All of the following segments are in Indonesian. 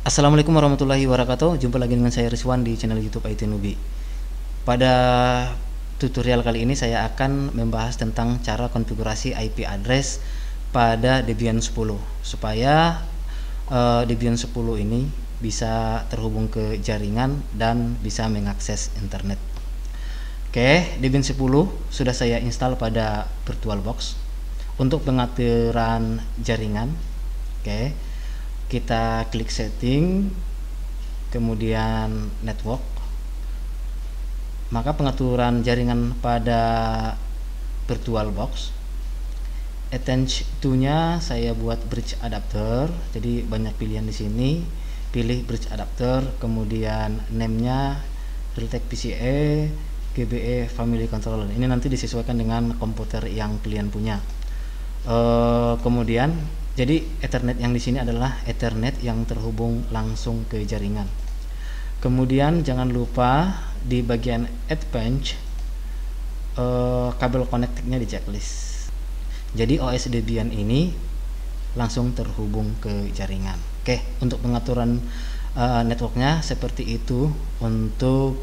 Assalamualaikum warahmatullahi wabarakatuh. Jumpa lagi dengan saya Rizwan di channel YouTube IT Nubi. Pada tutorial kali ini saya akan membahas tentang cara konfigurasi IP address pada Debian 10 supaya Debian 10 ini bisa terhubung ke jaringan dan bisa mengakses internet. Oke, Debian 10 sudah saya install pada VirtualBox untuk pengaturan jaringan. Oke, kita klik setting, kemudian network, maka pengaturan jaringan pada VirtualBox. Attach to nya saya buat bridge adapter, jadi banyak pilihan di sini. Pilih bridge adapter, kemudian name nya Realtek PCIe GBE Family Controller. Ini nanti disesuaikan dengan komputer yang kalian punya. Kemudian jadi Ethernet yang di sini adalah Ethernet yang terhubung langsung ke jaringan. Kemudian jangan lupa di bagian Advanced kabel connectingnya di checklist. Jadi OS Debian ini langsung terhubung ke jaringan. Oke, untuk pengaturan networknya seperti itu untuk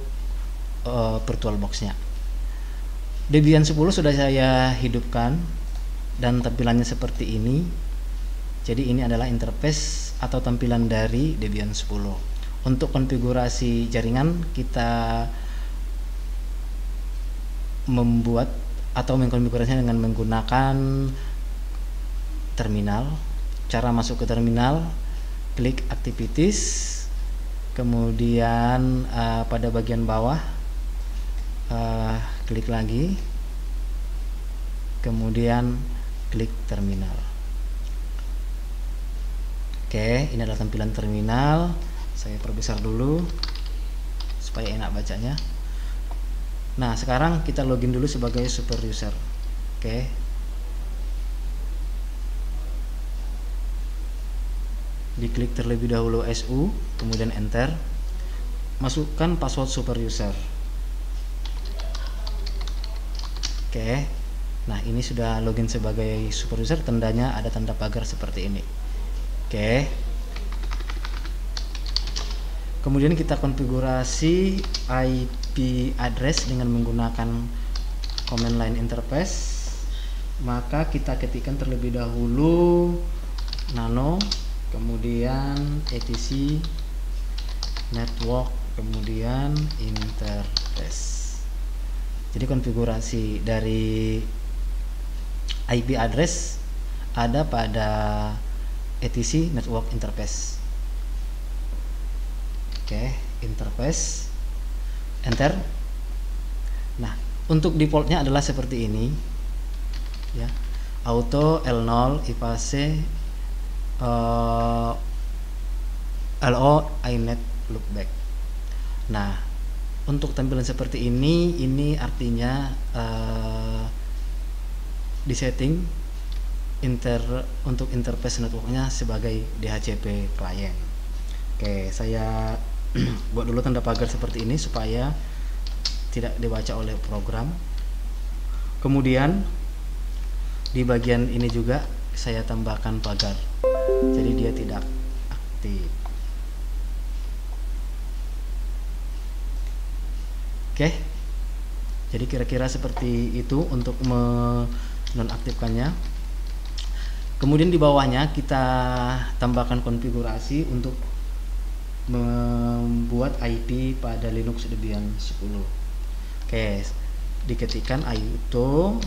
VirtualBox-nya. Debian 10 sudah saya hidupkan dan tampilannya seperti ini. Jadi ini adalah interface atau tampilan dari Debian 10. Untuk konfigurasi jaringan kita membuat atau mengkonfigurasinya dengan menggunakan terminal. Cara masuk ke terminal, klik activities, kemudian pada bagian bawah klik lagi, kemudian klik terminal. Oke, ini adalah tampilan terminal. Saya perbesar dulu supaya enak bacanya. Nah, sekarang kita login dulu sebagai super user. Oke. Diklik terlebih dahulu SU, kemudian enter. Masukkan password super user. Oke. Nah, ini sudah login sebagai super user, tandanya ada tanda pagar seperti ini. Oke. Kemudian kita konfigurasi IP address dengan menggunakan command line interface. Maka kita ketikkan terlebih dahulu nano, kemudian etc network, kemudian interface. Jadi konfigurasi dari IP address ada pada etc network interface. Oke, interface, enter. Nah, untuk defaultnya adalah seperti ini ya, auto L0 IPC LO iNet loopback. Nah, untuk tampilan seperti ini artinya disetting untuk interface networknya sebagai DHCP client. Oke, saya buat dulu tanda pagar seperti ini supaya tidak dibaca oleh program. Kemudian di bagian ini juga saya tambahkan pagar, jadi dia tidak aktif. Oke, jadi kira-kira seperti itu untuk menonaktifkannya. Kemudian di bawahnya kita tambahkan konfigurasi untuk membuat IP pada Linux Debian 10. Oke, diketikkan auto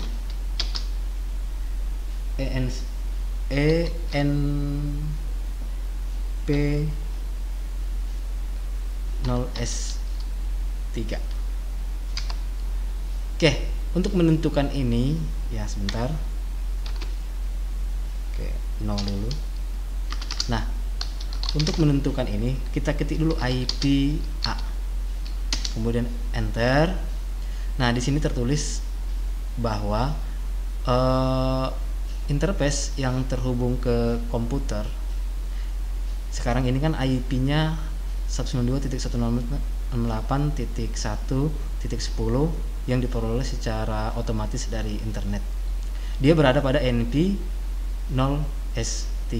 enp0s3. Oke, untuk menentukan ini ya sebentar. Oke, 0 dulu. Nah, untuk menentukan ini kita ketik dulu IP A, kemudian enter. Nah, di sini tertulis bahwa interface yang terhubung ke komputer sekarang ini kan IP-nya 192.168.1.10 yang diperoleh secara otomatis dari internet. Dia berada pada NP 0S3.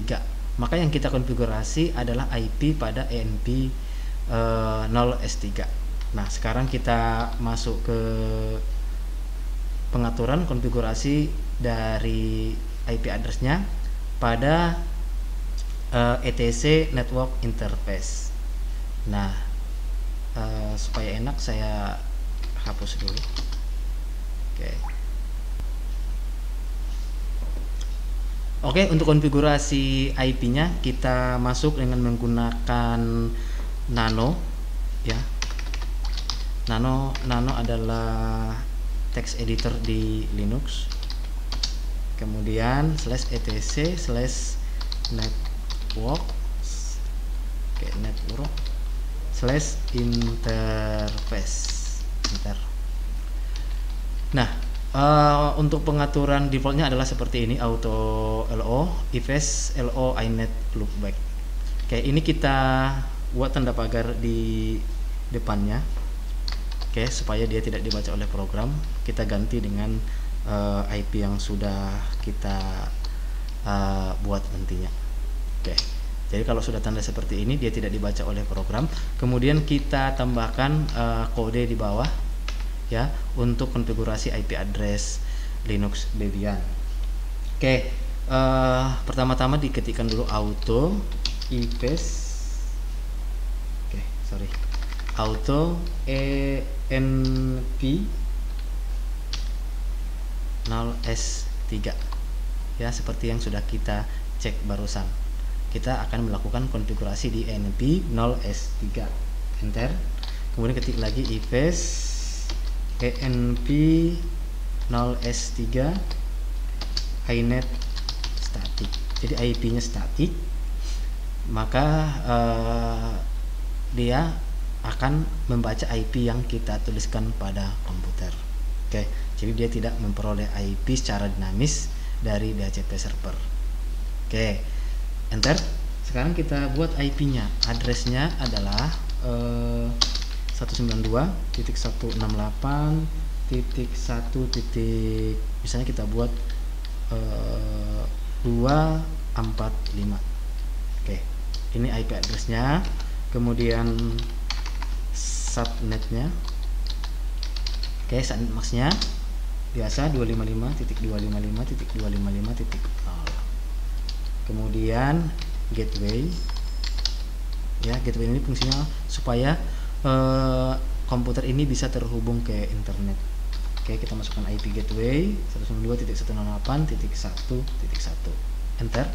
Maka yang kita konfigurasi adalah IP pada ENP 0S3. Nah, sekarang kita masuk ke pengaturan konfigurasi dari IP address-nya pada ETC Network Interface. Nah, supaya enak saya hapus dulu. Oke, untuk konfigurasi IP-nya kita masuk dengan menggunakan Nano, ya. Nano adalah text editor di Linux. Kemudian /etc/network /interface. Nah, untuk pengaturan defaultnya adalah seperti ini: auto LO, ifs LO inet loopback. Oke, ini kita buat tanda pagar di depannya, supaya dia tidak dibaca oleh program. Kita ganti dengan IP yang sudah kita buat nantinya. Jadi kalau sudah tanda seperti ini, dia tidak dibaca oleh program. Kemudian kita tambahkan kode di bawah, ya, untuk konfigurasi IP address Linux Debian. Pertama-tama diketikkan dulu auto ifs auto env 0S3, ya, seperti yang sudah kita cek barusan. Kita akan melakukan konfigurasi di env 0S3, enter. Kemudian ketik lagi ifs env 0S3 inet static. Jadi IP nya static, maka dia akan membaca IP yang kita tuliskan pada komputer. Jadi dia tidak memperoleh IP secara dinamis dari DHCP server. Enter. Sekarang kita buat IP nya. Addressnya adalah 192.168.1. Misalnya kita buat 245. Ini IP addressnya. Kemudian subnetnya, subnet masknya biasa 255.255.255.0. Kemudian gateway, ya, gateway ini fungsinya supaya komputer ini bisa terhubung ke internet. Kita masukkan IP gateway 192.168.1.1, enter.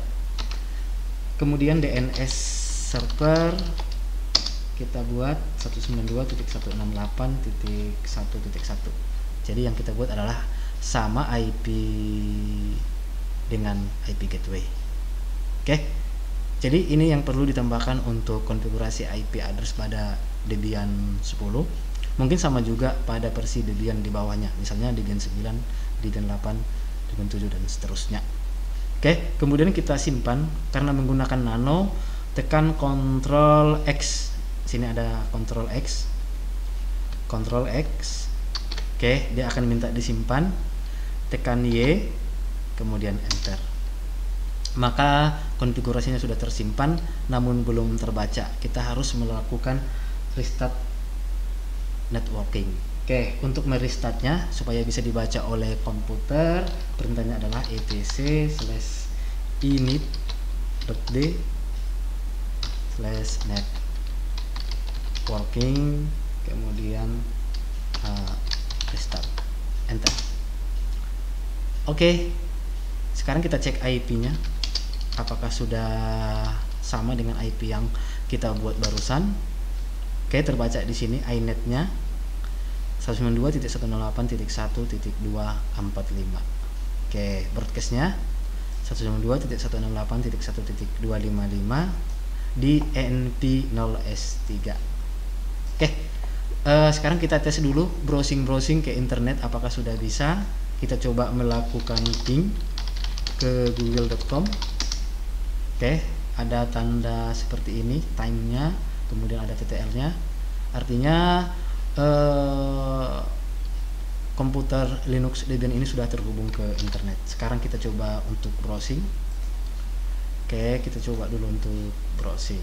Kemudian DNS server kita buat 192.168.1.1. Jadi yang kita buat adalah sama IP dengan IP gateway. Jadi ini yang perlu ditambahkan untuk konfigurasi IP address pada Debian 10. Mungkin sama juga pada versi Debian di bawahnya, misalnya Debian 9, Debian 8, Debian 7 dan seterusnya. Kemudian kita simpan. Karena menggunakan Nano, tekan Ctrl X. Sini ada Ctrl X. Dia akan minta disimpan. Tekan Y, kemudian enter. Maka konfigurasinya sudah tersimpan namun belum terbaca. Kita harus melakukan restart networking. Untuk merestartnya supaya bisa dibaca oleh komputer, perintahnya adalah etc/init.d/networking, kemudian restart, enter. Sekarang kita cek IP-nya apakah sudah sama dengan IP yang kita buat barusan. Terbaca di sini inet-nya 192.168.1.245. Broadcast-nya 192.168.1.255 di ENP 0S3. Sekarang kita tes dulu browsing ke internet apakah sudah bisa. Kita coba melakukan ping ke google.com. Ada tanda seperti ini, time-nya, kemudian ada TTL-nya. Artinya komputer Linux Debian ini sudah terhubung ke internet. Sekarang kita coba untuk browsing. Oke, kita coba dulu untuk browsing.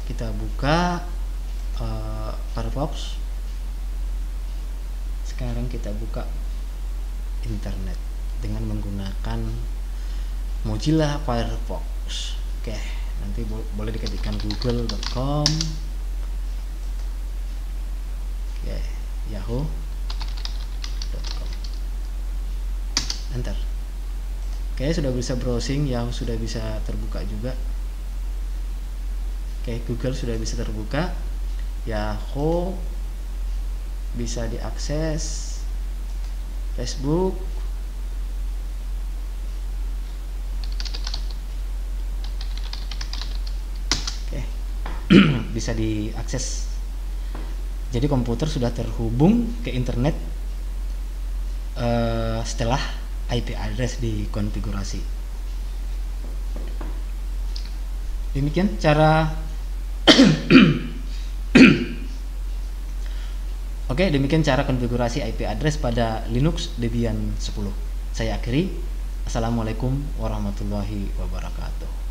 Kita buka Firefox. Sekarang kita buka internet dengan menggunakan Mozilla Firefox. Oke, nanti boleh diketikkan google.com, oke, yahoo.com, enter. Oke, sudah bisa browsing, Yahoo sudah bisa terbuka juga. Oke, Google sudah bisa terbuka, Yahoo bisa diakses, Facebook, oke, bisa diakses. Jadi komputer sudah terhubung ke internet setelah IP address dikonfigurasi. Demikian cara Oke, demikian cara konfigurasi IP address pada Linux Debian 10. Saya akhiri. Assalamualaikum warahmatullahi wabarakatuh.